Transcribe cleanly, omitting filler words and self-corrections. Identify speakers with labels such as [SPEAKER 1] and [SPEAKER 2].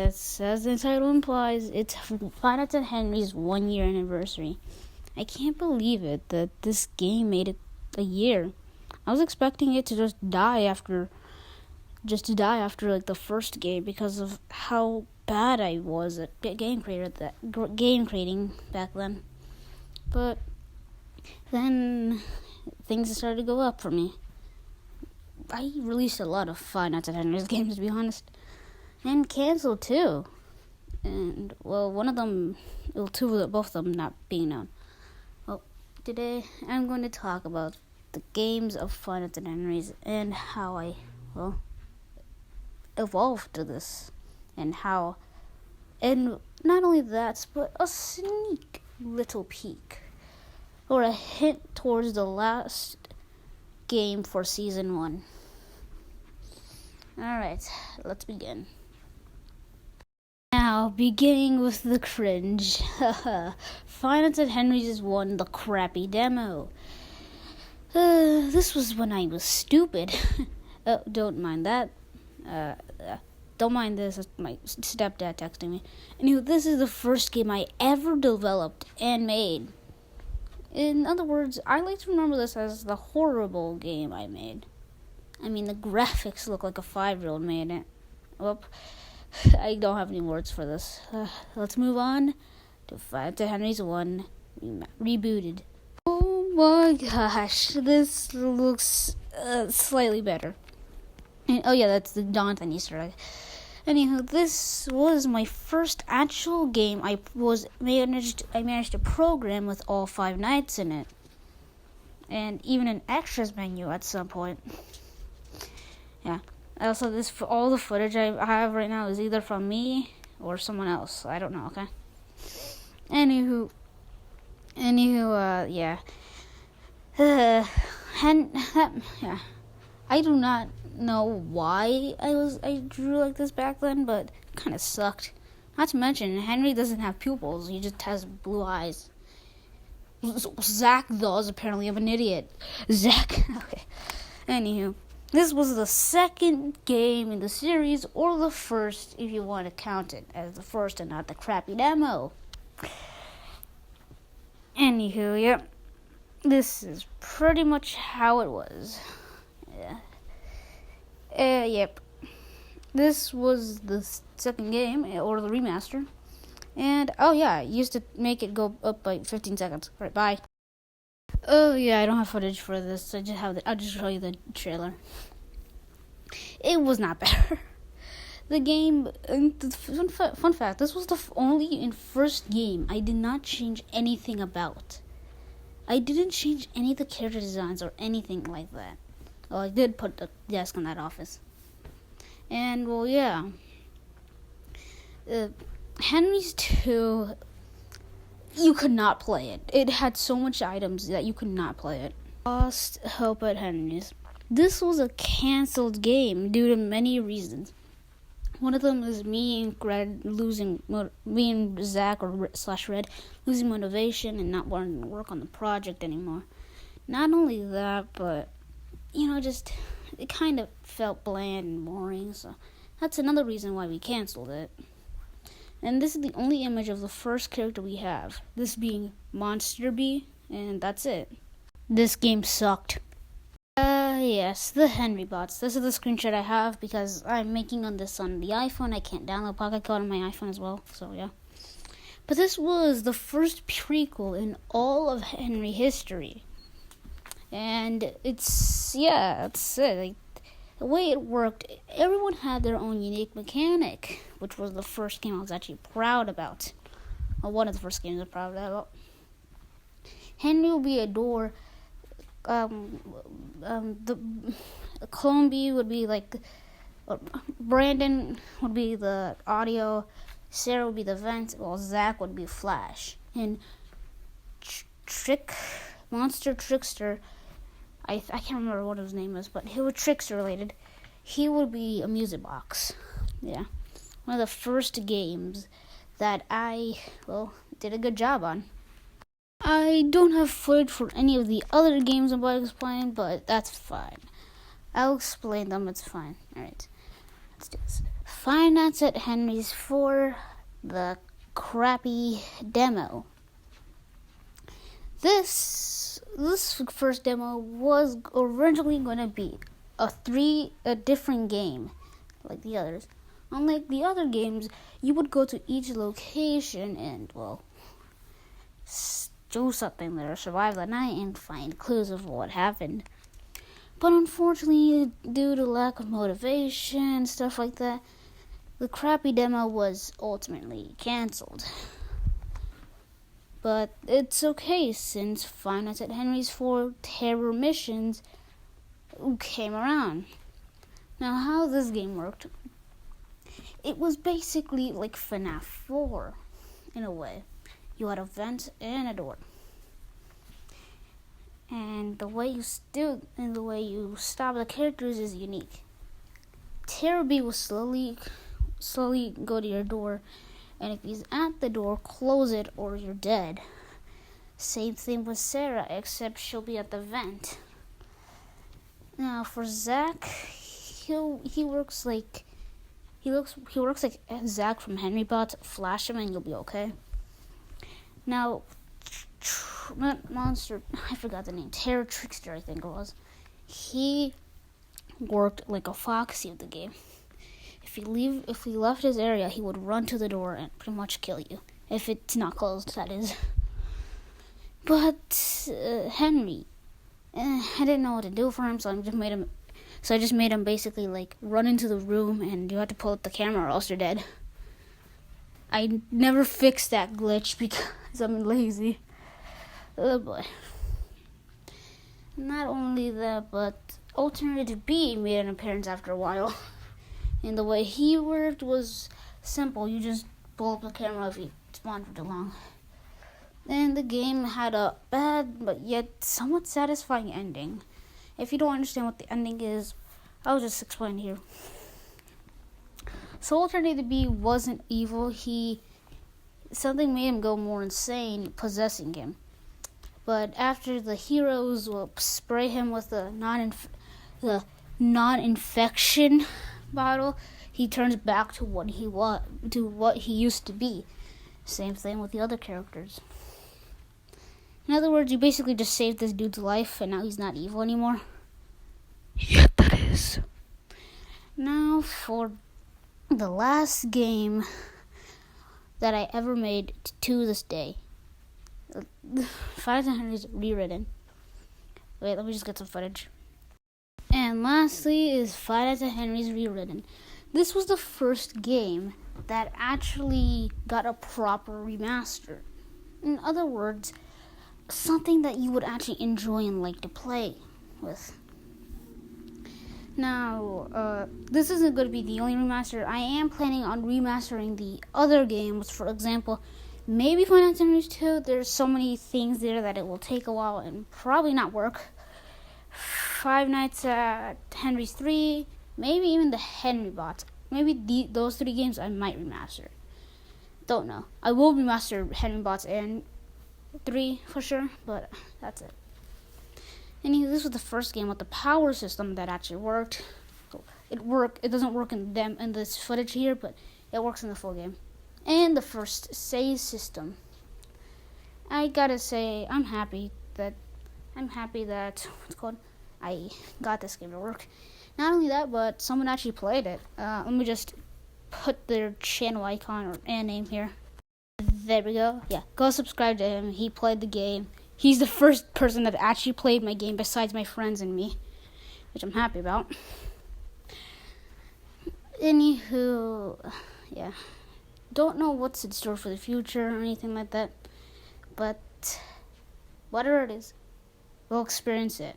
[SPEAKER 1] Yes, as the title implies, it's Five Nights at Henry's 1-year anniversary. I can't believe it that this game made it a year. I was expecting it to just die after like the first game because of how bad I was at game creating back then. But then things started to go up for me. I released a lot of Five Nights at Henry's games, to be honest. And canceled too. And, well, both of them not being known. Well, today I'm going to talk about the games of Five Nights at Henry's and how I, evolved to this. And not only that, but a sneak little peek. Or a hint towards the last game for Season 1. Alright, let's begin. Now, beginning with the cringe. Five Nights at Henry's won the crappy demo. This was when I was stupid. Don't mind that. Don't mind this. It's my stepdad texting me. Anyway, this is the first game I ever developed and made. In other words, I like to remember this as the horrible game I made. I mean, the graphics look like a 5-year-old made it. Well, I don't have any words for this. Let's move on to Five to Henry's 1 rebooted. Oh my gosh, this looks slightly better. And, oh yeah, that's the Jonathan Easter egg. Anywho, this was my first actual game I managed to program with all 5 nights in it, and even an extras menu at some point. Yeah. Also, all the footage I have right now is either from me or someone else. I don't know. Okay. Anywho, yeah. Yeah. I do not know why I drew like this back then, but it kind of sucked. Not to mention, Henry doesn't have pupils. He just has blue eyes. Zach does, apparently. I'm an idiot. Zach. Okay. Anywho. This was the second game in the series, or the first if you want to count it as the first and not the crappy demo. Anywho, yep. This is pretty much how it was. Yeah. Yep. This was the second game, or the remaster. And, oh yeah, I used to make it go up by 15 seconds. Alright, bye. Oh yeah, I don't have footage for this. I'll just show you the trailer. It was not better. The game. Fun fact: this was the only and first game I did not change anything about. I didn't change any of the character designs or anything like that. Well, I did put the desk in that office. And well, yeah. Henry's 2. You could not play it. It had so much items that you could not play it. Lost hope at Henry's. This was a canceled game due to many reasons. One of them is me and Zach or /Red losing motivation and not wanting to work on the project anymore. Not only that, but just it kind of felt bland and boring. So that's another reason why we canceled it. And this is the only image of the first character we have. This being Monster Bee, and that's it. This game sucked. Yes, the Henry bots. This is the screenshot I have because I'm making this on the iPhone. I can't download Pocket Code on my iPhone as well, so yeah. But this was the first prequel in all of Henry history. And that's it. Like, the way it worked, everyone had their own unique mechanic, which was the first game I was actually proud about. Well, one of the first games I was proud about. Henry would be a door. The Columby would be like. Brandon would be the audio. Sarah would be the vent. Well, Zach would be Flash. And Monster Trickster. I can't remember what his name is, but he was Trickster related. He would be a music box. Yeah. One of the first games that I, did a good job on. I don't have footage for any of the other games I'm about to explain, but that's fine. I'll explain them, it's fine. Alright. Let's do this. Five Nights at Henry's 4, the crappy demo. This first demo was originally going to be a different game like the others. Unlike the other games, you would go to each location and, well, do something there, survive the night, and find clues of what happened. But unfortunately, due to lack of motivation, stuff like that, the crappy demo was ultimately cancelled. But it's okay, since Five Nights at Henry's 4 Terror Missions came around. Now, how this game worked, it was basically like FNAF 4, in a way. You had a vent and a door. And the way you stop the characters is unique. Terror B will slowly go to your door, and if he's at the door, close it or you're dead. Same thing with Sarah, except she'll be at the vent. Now for Zach, he works like Zach from Henry Bot. Flash him and you'll be okay. Now, monster, I forgot the name. Terror Trickster, I think it was. He worked like a Foxy of the game. If he left his area, he would run to the door and pretty much kill you. If it's not closed, that is. But Henry, I didn't know what to do for him, so I just made him basically like run into the room, and you have to pull up the camera or else you're dead. I never fixed that glitch because I'm lazy. Oh boy. Not only that, but Alternative B made an appearance after a while. And the way he worked was simple. You just pull up the camera if you spawn for too long. And the game had a bad but yet somewhat satisfying ending. If you don't understand what the ending is, I'll just explain here. So Alternative B wasn't evil. Something made him go more insane, possessing him. But after the heroes will spray him with the non-infection bottle, he turns back to what he used to be. Same thing with the other characters. In other words, you basically just saved this dude's life, and now he's not evil anymore. Yet that is. Now for the last game that I ever made to this day. Five Nights at Henry's rewritten. Wait, let me just get some footage. And lastly is Five Nights at Henry's rewritten. This was the first game that actually got a proper remaster. In other words, something that you would actually enjoy and like to play with. Now, this isn't going to be the only remaster. I am planning on remastering the other games. For example, maybe Five Nights at Henry's 2. There's so many things there that it will take a while and probably not work. Five Nights at Henry's 3. Maybe even the Henry Bots. Maybe those 3 games I might remaster. Don't know. I will remaster Henry Bots and 3 for sure, but that's it. Anyway, this was the first game with the power system that actually worked. It doesn't work in this footage here, but it works in the full game. And the first save system. I gotta say, I'm happy that I got this game to work. Not only that, but someone actually played it. Let me just put their channel icon and name here. There we go. Yeah, go subscribe to him. He played the game. He's the first person that actually played my game besides my friends and me, which I'm happy about. Anywho, yeah. Don't know what's in store for the future or anything like that, but whatever it is, we'll experience it.